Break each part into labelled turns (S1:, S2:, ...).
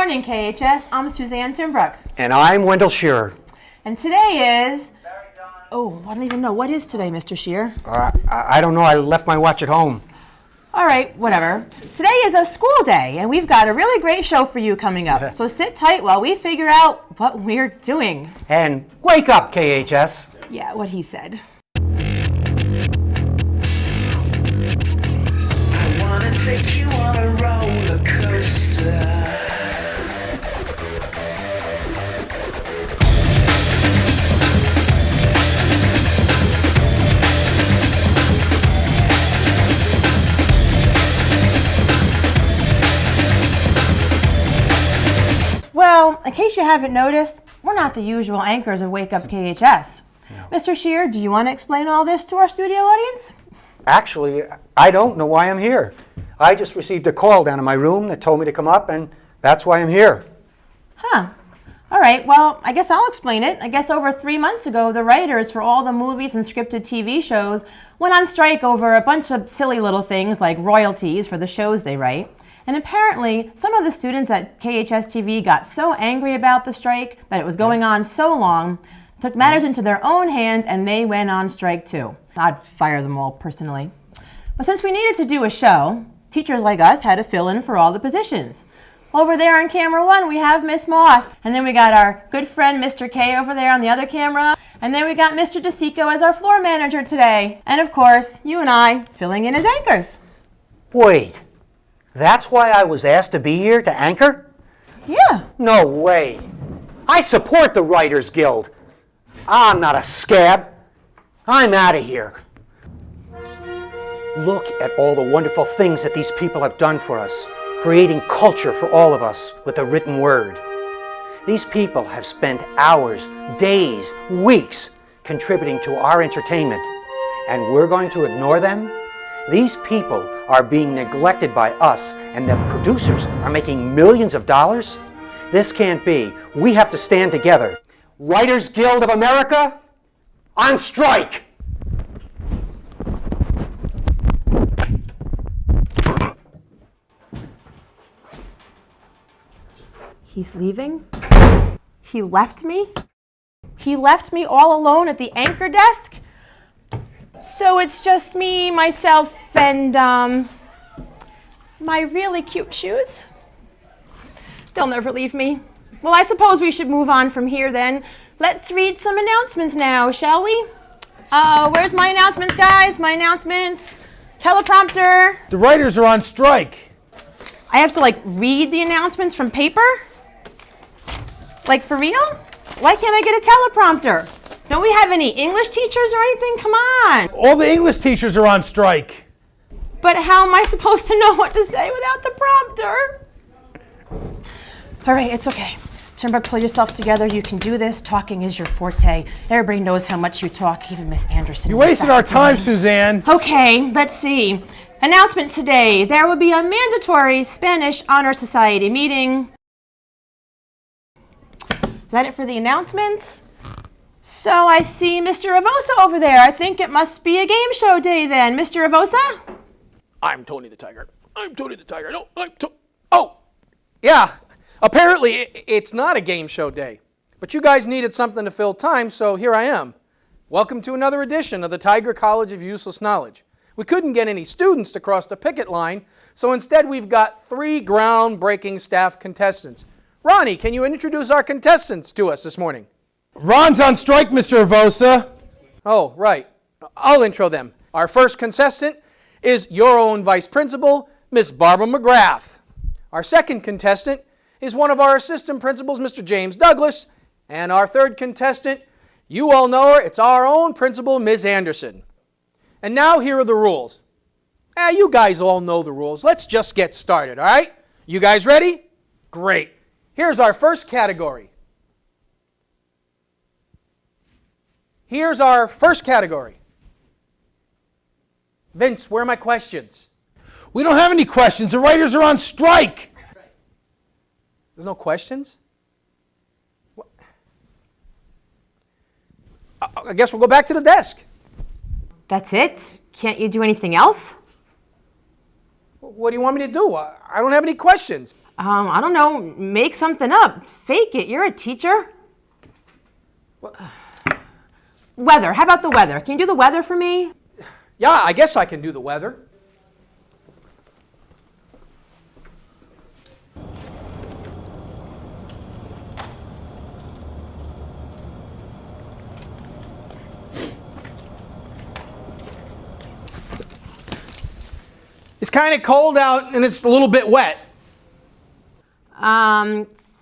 S1: morning, KHS. I'm Suzanne Timbrouck.
S2: And I'm Wendell Scherer.
S1: And today is... Oh, I don't even know. What is today, Mr. Scherer?
S2: I don't know. I left my watch at home.
S1: All right, whatever. Today is a school day, and we've got a really great show for you coming up. So sit tight while we figure out what we're doing.
S2: And wake up, KHS.
S1: Yeah, what he said.
S3: I wanna take you on a roller coaster.
S1: Well, in case you haven't noticed, we're not the usual anchors of Wake Up KHS. No. Mr. Scherer, do you want to explain all this to our studio audience?
S2: Actually, I don't know why I'm here. I just received a call down in my room that told me to come up, and that's why I'm here.
S1: Huh. All right, well, I guess I'll explain it. I guess over 3 months ago, the writers for all the movies and scripted TV shows went on strike over a bunch of silly little things like royalties for the shows they write. And apparently, some of the students at KHS-TV got so angry about the strike that it was going on so long, took matters into their own hands, and they went on strike too. I'd fire them all personally. But since we needed to do a show, teachers like us had to fill in for all the positions. Over there on camera one, we have Miss Moss. And then we got our good friend, Mr. K, over there on the other camera. And then we got Mr. Decicco as our floor manager today. And of course, you and I filling in as anchors.
S2: Wait, that's why I was asked to be here to anchor?
S1: Yeah.
S2: No way. I support the Writers Guild. I'm not a scab. I'm out of here. Look at all the wonderful things that these people have done for us, creating culture for all of us with the written word. These people have spent hours, days, weeks contributing to our entertainment, and we're going to ignore them? These people are being neglected by us, and the producers are making millions of dollars? This can't be. We have to stand together. Writers Guild of America, on strike!
S1: He's leaving? He left me? He left me all alone at the anchor desk? So it's just me, myself, and my really cute shoes? They'll never leave me. Well, I suppose we should move on from here then. Let's read some announcements now, shall we? Where's my announcements, guys? My announcements. Teleprompter.
S4: The writers are on strike.
S1: I have to, read the announcements from paper? For real? Why can't I get a teleprompter? Don't we have any English teachers or anything? Come on.
S4: All the English teachers are on strike.
S1: But how am I supposed to know what to say without the prompter? All right, it's okay. Timbrouck, pull yourself together. You can do this. Talking is your forte. Everybody knows how much you talk, even Miss Anderson.
S4: You wasted our time, Suzanne.
S1: Okay, let's see. Announcement today. There will be a mandatory Spanish Honor Society meeting. Is that it for the announcements? So I see Mr. Avossa over there. I think it must be a game show day then. Mr. Avossa?
S5: I'm Tony the Tiger. I'm Tony the Tiger. No, Oh, yeah. Apparently, it's not a game show day. But you guys needed something to fill time, so here I am. Welcome to another edition of the Tiger College of Useless Knowledge. We couldn't get any students to cross the picket line, so instead we've got 3 groundbreaking staff contestants. Ronnie, can you introduce our contestants to us this morning?
S4: Ron's on strike, Mr. Avossa.
S5: Oh, right. I'll intro them. Our first contestant is your own vice principal, Miss Barbara McGrath. Our second contestant is one of our assistant principals, Mr. James Douglas. And our third contestant, you all know her, it's our own principal, Ms. Anderson. And now here are the rules. You guys all know the rules. Let's just get started, all right? You guys ready? Great. Here's our first category. Here's our first category. Vince, where are my questions?
S4: We don't have any questions. The writers are on strike.
S5: There's no questions? What? I guess we'll go back to the desk.
S1: That's it? Can't you do anything else?
S5: What do you want me to do? I don't have any questions.
S1: I don't know, make something up. Fake it. You're a teacher. Weather. How about the weather? Can you do the weather for me?
S5: Yeah, I guess I can do the weather. It's kind of cold out and it's a little bit wet.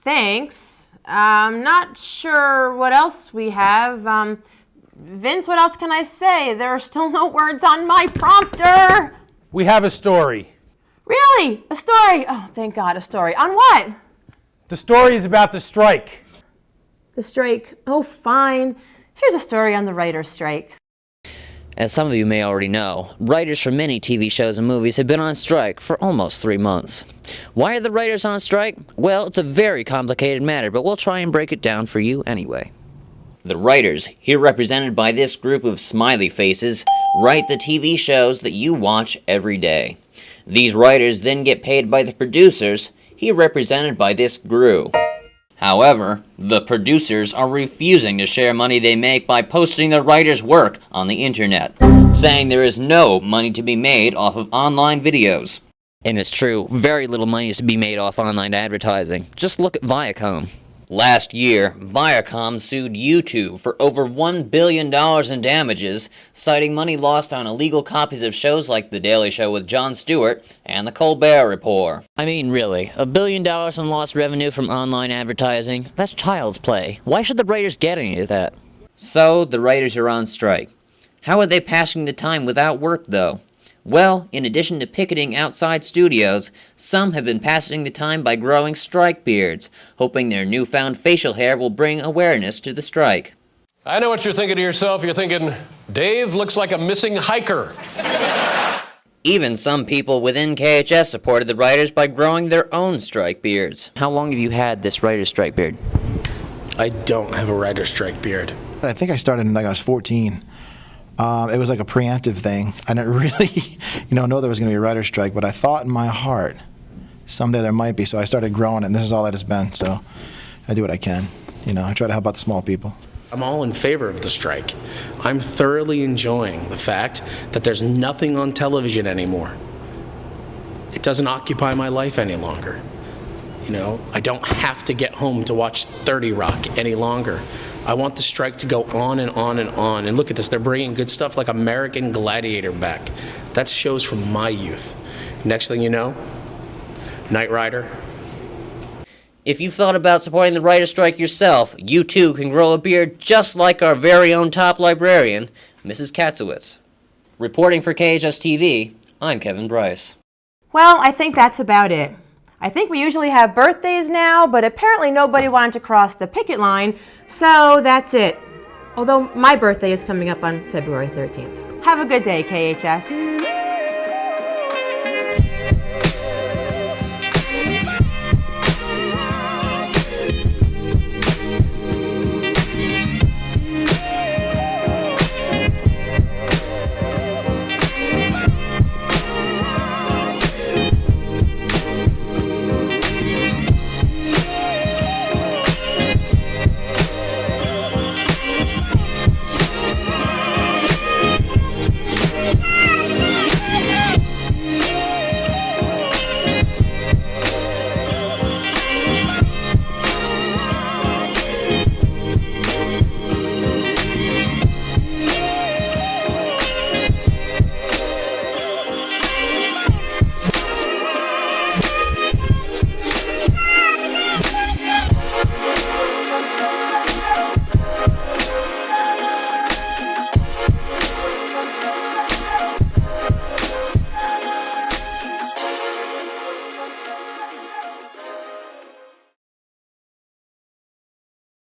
S1: Thanks. I'm not sure what else we have. Vince, what else can I say? There are still no words on my prompter.
S4: We have a story.
S1: Really? A story? Oh, thank God, a story. On what?
S4: The story is about the strike.
S1: The strike. Oh, fine. Here's a story on the writer's strike.
S6: As some of you may already know, writers for many TV shows and movies have been on strike for almost 3 months. Why are the writers on strike? Well, it's a very complicated matter, but we'll try and break it down for you anyway. The writers, here represented by this group of smiley faces, write the TV shows that you watch every day. These writers then get paid by the producers, here represented by this GRU. However, the producers are refusing to share money they make by posting the writers' work on the internet, saying there is no money to be made off of online videos. And it's true, very little money is to be made off online advertising. Just look at Viacom. Last year, Viacom sued YouTube for over $1 billion in damages, citing money lost on illegal copies of shows like The Daily Show with Jon Stewart and The Colbert Report. I mean, really, $1 billion in lost revenue from online advertising? That's child's play. Why should the writers get any of that? So, the writers are on strike. How are they passing the time without work, though? Well, in addition to picketing outside studios, some have been passing the time by growing strike beards, hoping their newfound facial hair will bring awareness to the strike.
S7: I know what you're thinking to yourself. You're thinking, Dave looks like a missing hiker.
S6: Even some people within KHS supported the writers by growing their own strike beards. How long have you had this writer's strike beard?
S8: I don't have a writer's strike beard.
S9: I think I started when I was 14. It was like a preemptive thing. I didn't really, know there was going to be a writer's strike, but I thought in my heart someday there might be, so I started growing it, and this is all that it's been. So I do what I can. I try to help out the small people.
S8: I'm all in favor of the strike. I'm thoroughly enjoying the fact that there's nothing on television anymore. It doesn't occupy my life any longer. I don't have to get home to watch 30 Rock any longer. I want the strike to go on and on and on. And look at this, they're bringing good stuff like American Gladiator back. That's shows from my youth. Next thing you know, Knight Rider.
S6: If you've thought about supporting the writer's strike yourself, you too can grow a beard just like our very own top librarian, Mrs. Katzowitz. Reporting for KHS-TV, I'm Kevin Brice.
S1: Well, I think that's about it. I think we usually have birthdays now, but apparently nobody wanted to cross the picket line, so that's it. Although my birthday is coming up on February 13th. Have a good day, KHS.